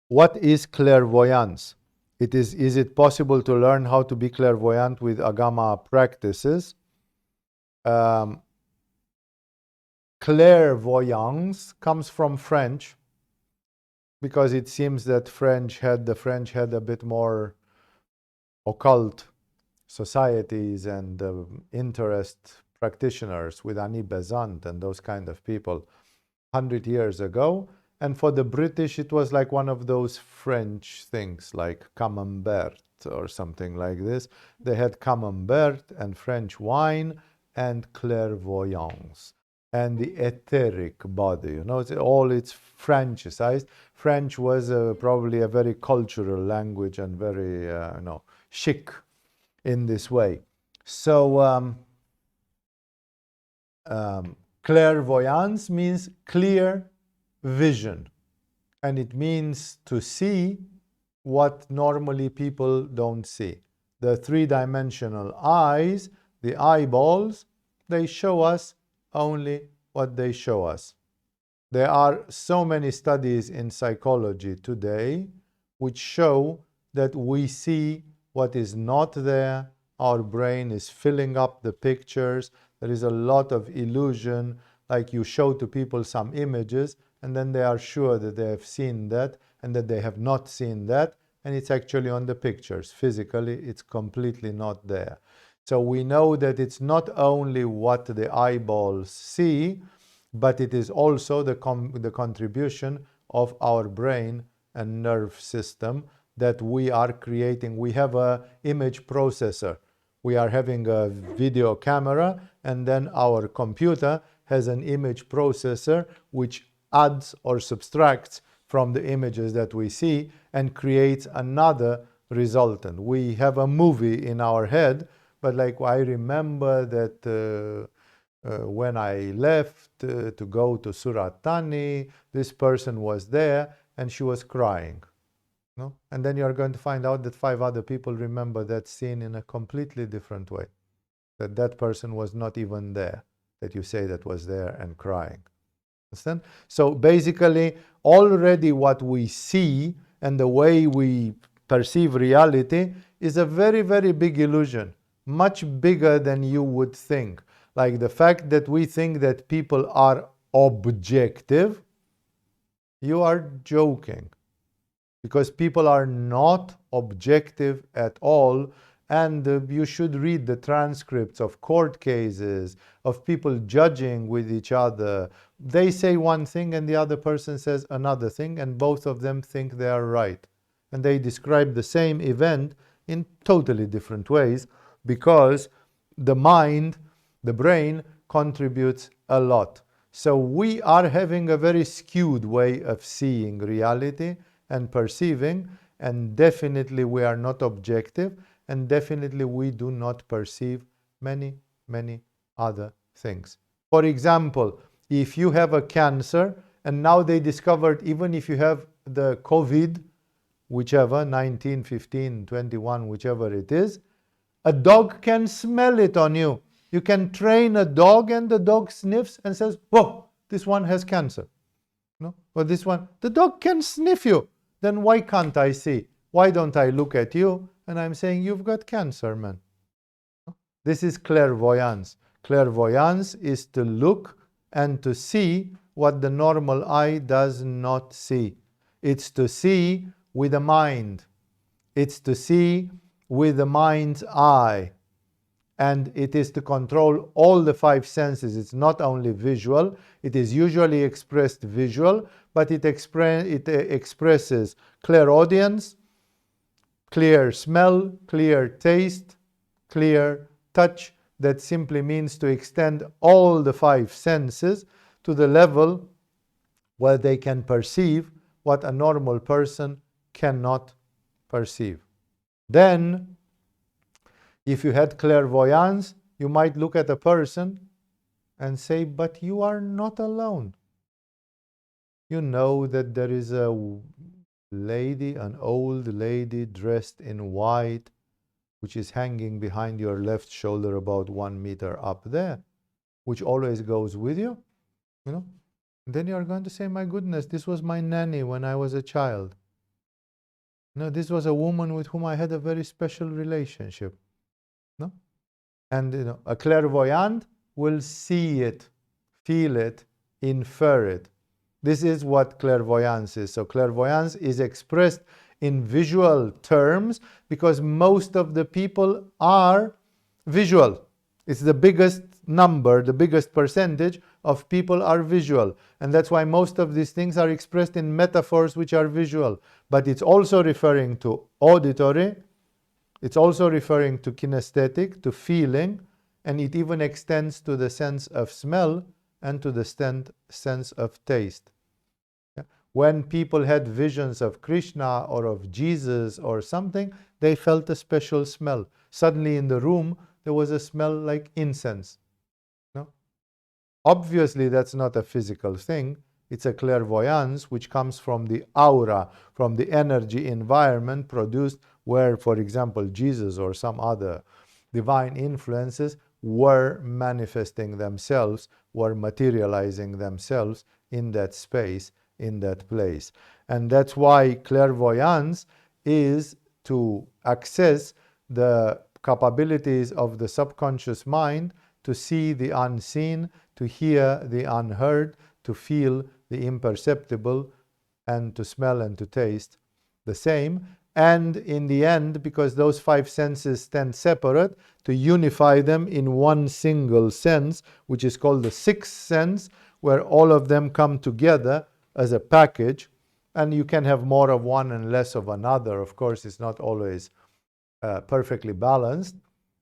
What is clairvoyance? Is it possible to learn how to be clairvoyant with Agama practices? Clairvoyance comes from French because it seems that the French had a bit more occult societies and interest practitioners with Annie Besant and those kind of people 100 years ago. And for the British, it was like one of those French things like camembert or something like this. They had camembert and French wine and clairvoyance and the etheric body. It's Francicized. French was probably a very cultural language and very, chic in this way. So clairvoyance means clear vision, and it means to see what normally people don't see. The three-dimensional eyes, the eyeballs, they show us only what they show us. There are so many studies in psychology today which show that we see what is not there. Our brain is filling up the pictures. There is a lot of illusion, like you show to people some images and then they are sure that they have seen that and that they have not seen that, and it's actually on the pictures. Physically, it's completely not there. So we know that it's not only what the eyeballs see, but it is also the contribution of our brain and nerve system that we are creating. We have an image processor. We are having a video camera, and then our computer has an image processor which adds or subtracts from the images that we see and creates another resultant. We have a movie in our head, but like I remember that when I left to go to Surat Thani, this person was there and she was crying. No? And then you're going to find out that 5 other people remember that scene in a completely different way. That person was not even there, that you say that was there and crying. Understand? So basically, already what we see and the way we perceive reality is a very, very big illusion, much bigger than you would think. Like the fact that we think that people are objective, you are joking. Because people are not objective at all, and you should read the transcripts of court cases, of people judging with each other. They say one thing and the other person says another thing, and both of them think they are right. And they describe the same event in totally different ways because the mind, the brain, contributes a lot. So we are having a very skewed way of seeing reality and perceiving, and definitely we are not objective, and definitely we do not perceive many, many other things. For example, if you have a cancer, and now they discovered even if you have the COVID, whichever, 19, 15, 21, whichever it is, a dog can smell it on you. You can train a dog and the dog sniffs and says, whoa, this one has cancer. No? Or this one, the dog can sniff you. Then why can't I see? Why don't I look at you? And I'm saying, you've got cancer, man. This is clairvoyance. Clairvoyance is to look and to see what the normal eye does not see. It's to see with the mind. It's to see with the mind's eye. And it is to control all the 5 senses. It's not only visual. It is usually expressed visual, but it expresses clairaudience, clear smell, clear taste, clear touch. That simply means to extend all the 5 senses to the level where they can perceive what a normal person cannot perceive. Then, if you had clairvoyance, you might look at a person and say, but you are not alone. You know that there is a lady, an old lady dressed in white, which is hanging behind your left shoulder about 1 meter up there, which always goes with you, you know. And then you are going to say, my goodness, this was my nanny when I was a child. No, this was a woman with whom I had a very special relationship. No? And a clairvoyant will see it, feel it, infer it. This is what clairvoyance is. So clairvoyance is expressed in visual terms because most of the people are visual. It's the biggest number, the biggest percentage of people are visual. And that's why most of these things are expressed in metaphors which are visual. But it's also referring to auditory, it's also referring to kinesthetic, to feeling, and it even extends to the sense of smell and to the sense of taste. When people had visions of Krishna or of Jesus or something, they felt a special smell. Suddenly in the room, there was a smell like incense. No? Obviously, that's not a physical thing. It's a clairvoyance which comes from the aura, from the energy environment produced where, for example, Jesus or some other divine influences were manifesting themselves, were materializing themselves in that space, in that place. And that's why clairvoyance is to access the capabilities of the subconscious mind to see the unseen, to hear the unheard, to feel the imperceptible, and to smell and to taste the same. And in the end, because those five senses stand separate, to unify them in one single sense, which is called the sixth sense, where all of them come together as a package. And you can have more of one and less of another. Of course, it's not always perfectly balanced.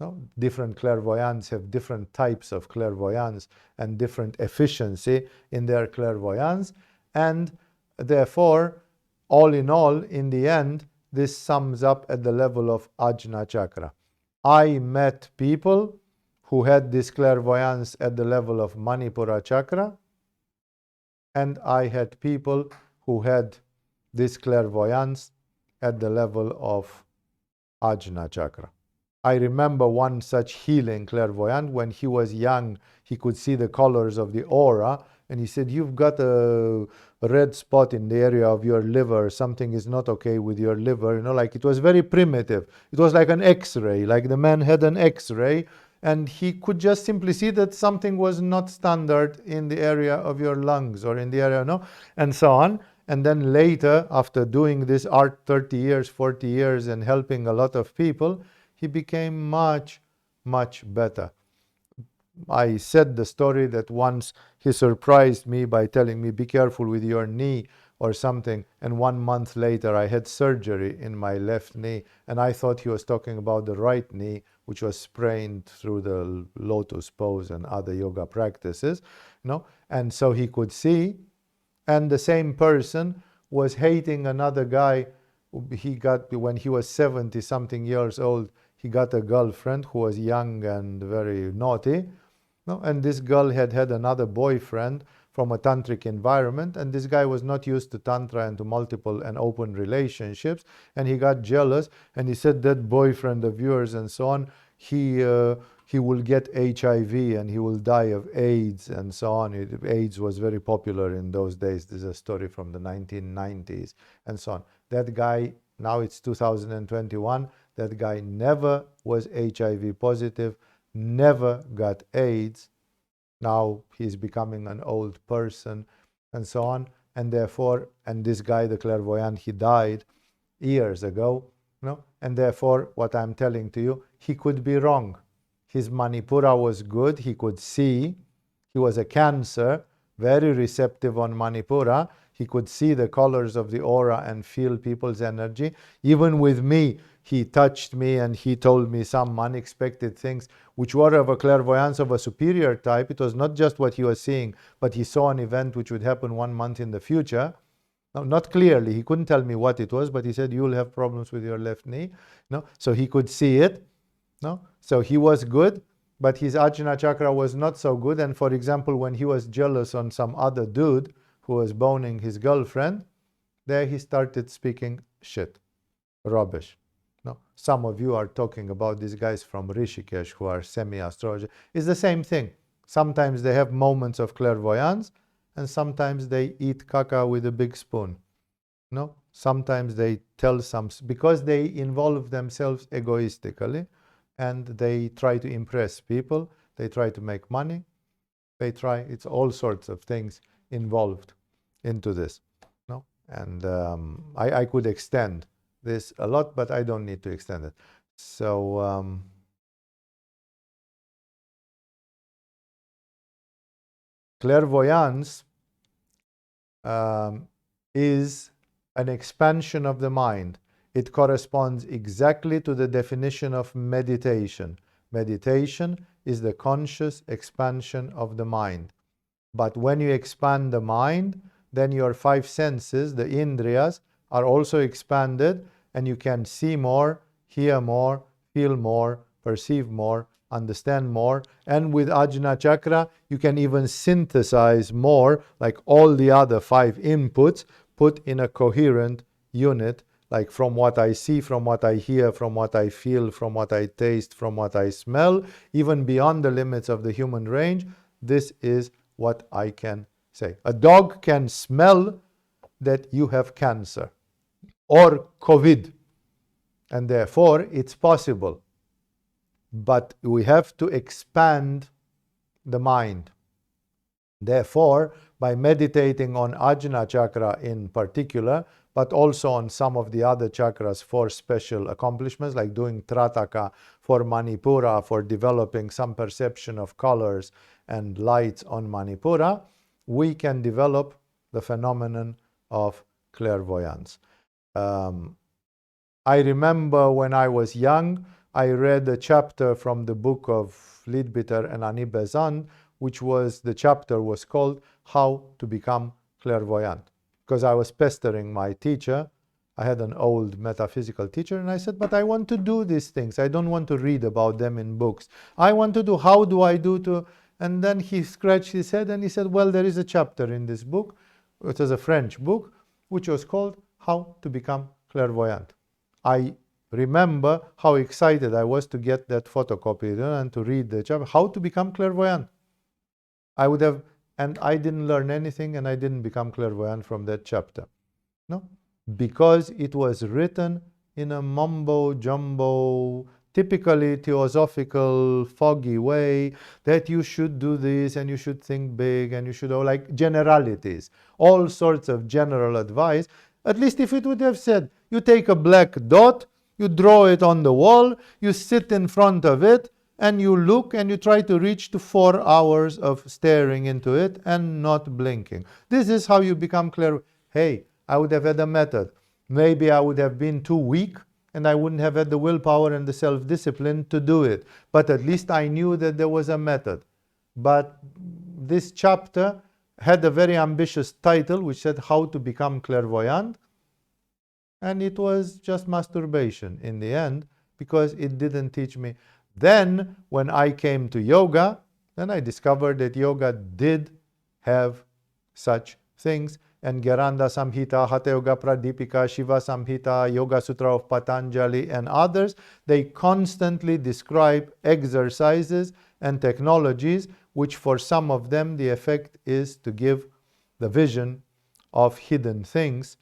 No? Different clairvoyants have different types of clairvoyance and different efficiency in their clairvoyance. And therefore, all in all, in the end, this sums up at the level of Ajna Chakra. I met people who had this clairvoyance at the level of Manipura Chakra, and I had people who had this clairvoyance at the level of Ajna Chakra. I remember one such healing clairvoyant. When he was young, he could see the colors of the aura, and he said, "You've got a red spot in the area of your liver. Something is not okay with your liver." Like it was very primitive. It was like an X-ray, like the man had an X-ray, and he could just simply see that something was not standard in the area of your lungs or in the area, and so on. And then later, after doing this art 30 years, 40 years, and helping a lot of people, he became much, much better. I said the story that once he surprised me by telling me, "Be careful with your knee," or something. And 1 month later, I had surgery in my left knee. And I thought he was talking about the right knee, which was sprained through the lotus pose and other yoga practices. And so he could see. And the same person was hating another guy. When he was 70 something years old, he got a girlfriend who was young and very naughty. And this girl had another boyfriend from a tantric environment, and this guy was not used to tantra and to multiple and open relationships, and he got jealous, and he said, "That boyfriend of yours," and so on, he will get HIV and he will die of AIDS, and so on. AIDS was very popular in those days. This is a story from the 1990s, and so on. That guy, now it's 2021, that guy never was HIV positive, never got AIDS. Now he's becoming an old person, and so on. And therefore, and this guy, the clairvoyant, he died years ago. And therefore, what I'm telling to you, he could be wrong. His Manipura was good. He could see. He was a Cancer, very receptive on Manipura. He could see the colors of the aura and feel people's energy. Even with me, he touched me and he told me some unexpected things, which were of a clairvoyance of a superior type. It was not just what he was seeing, but he saw an event which would happen 1 month in the future. No, not clearly. He couldn't tell me what it was, but he said, "You'll have problems with your left knee." So he could see it. So he was good, but his Ajna Chakra was not so good. And for example, when he was jealous on some other dude who was boning his girlfriend, there he started speaking shit, rubbish. Some of you are talking about these guys from Rishikesh who are semi-astrologer. It's the same thing. Sometimes they have moments of clairvoyance, and sometimes they eat caca with a big spoon. sometimes they tell some, because they involve themselves egoistically and they try to impress people, they try to make money, it's all sorts of things involved into this. No? And I could extend this a lot, but I don't need to extend it. So clairvoyance is an expansion of the mind. It corresponds exactly to the definition of meditation. Meditation is the conscious expansion of the mind. But when you expand the mind, then your five senses, the indriyas, are also expanded, and you can see more, hear more, feel more, perceive more, understand more. And with Ajna Chakra, you can even synthesize more, like all the other five inputs, put in a coherent unit, like from what I see, from what I hear, from what I feel, from what I taste, from what I smell, even beyond the limits of the human range. This is what I can say. A dog can smell that you have cancer or COVID, and therefore it's possible. But we have to expand the mind. Therefore, by meditating on Ajna Chakra in particular, but also on some of the other chakras for special accomplishments, like doing Trataka for Manipura, for developing some perception of colors and lights on Manipura, we can develop the phenomenon of clairvoyance. I remember when I was young, I read a chapter from the book of Leadbitter and Ani Besant, which was, the chapter was called How to Become Clairvoyant. Because I was pestering my teacher. I had an old metaphysical teacher, and I said, but I want to do these things. I don't want to read about them in books. I want to do, how do I do to... And then he scratched his head and he said, well, there is a chapter in this book, it was a French book, which was called How to Become Clairvoyant. I remember how excited I was to get that photocopy and to read the chapter, How to Become Clairvoyant. I would have, and I didn't learn anything, and I didn't become clairvoyant from that chapter. No? Because it was written in a mumbo-jumbo, typically theosophical, foggy way, that you should do this, and you should think big, and you should, like generalities, all sorts of general advice. At least if it would have said, you take a black dot, you draw it on the wall, you sit in front of it, and you look and you try to reach to 4 hours of staring into it and not blinking. This is how you become clairvoyant. Hey, I would have had a method. Maybe I would have been too weak and I wouldn't have had the willpower and the self-discipline to do it. But at least I knew that there was a method. But this chapter had a very ambitious title which said How to Become Clairvoyant. And it was just masturbation in the end, because it didn't teach me. Then, when I came to yoga, then I discovered that yoga did have such things. And Gheranda Samhita, Hatha Yoga Pradipika, Shiva Samhita, Yoga Sutra of Patanjali, and others, they constantly describe exercises and technologies, which for some of them the effect is to give the vision of hidden things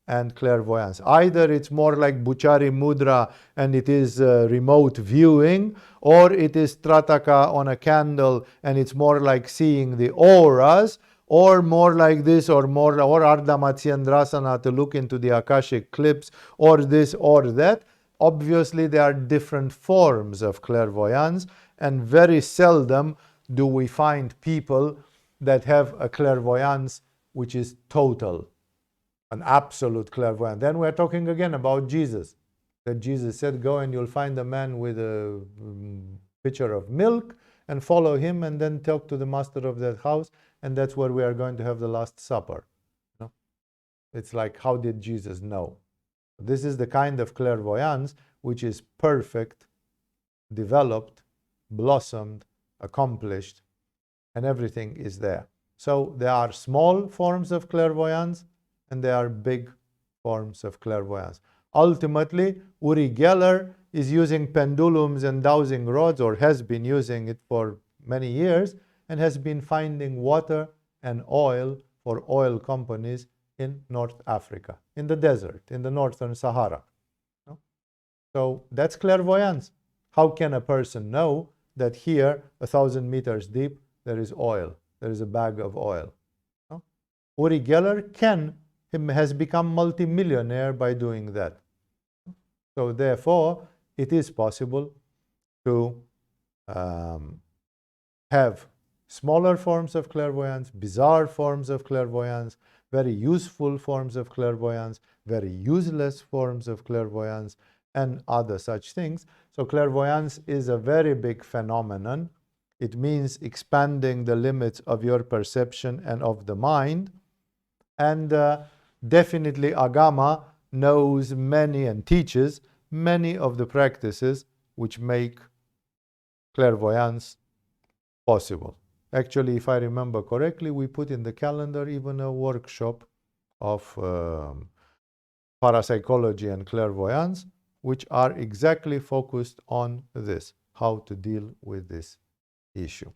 and clairvoyance. Either it's more like Buchari Mudra and it is remote viewing, or it is Trataka on a candle and it's more like seeing the auras, or more like this, or more, or Ardha Matsyendrasana to look into the Akashic clips, or this or that. Obviously, there are different forms of clairvoyance, and very seldom do we find people that have a clairvoyance which is total, an absolute clairvoyance. Then we're talking again about Jesus. That Jesus said, go and you'll find a man with a pitcher of milk and follow him and then talk to the master of that house, and that's where we are going to have the Last Supper. No? It's like, how did Jesus know? This is the kind of clairvoyance which is perfect, developed, blossomed, accomplished, and everything is there. So there are small forms of clairvoyance and there are big forms of clairvoyance. Ultimately, Uri Geller is using pendulums and dowsing rods, or has been using it for many years, and has been finding water and oil for oil companies in North Africa, in the desert, in the northern Sahara. No? So that's clairvoyance. How can a person know that here, 1,000 meters deep, there is oil, there is a bag of oil? No? Uri Geller has become multimillionaire by doing that. So therefore, it is possible to have smaller forms of clairvoyance, bizarre forms of clairvoyance, very useful forms of clairvoyance, very useless forms of clairvoyance, and other such things. So clairvoyance is a very big phenomenon. It means expanding the limits of your perception and of the mind. And definitely Agama knows many and teaches many of the practices which make clairvoyance possible. Actually, if I remember correctly, we put in the calendar even a workshop of parapsychology and clairvoyance, which are exactly focused on this, how to deal with this issue.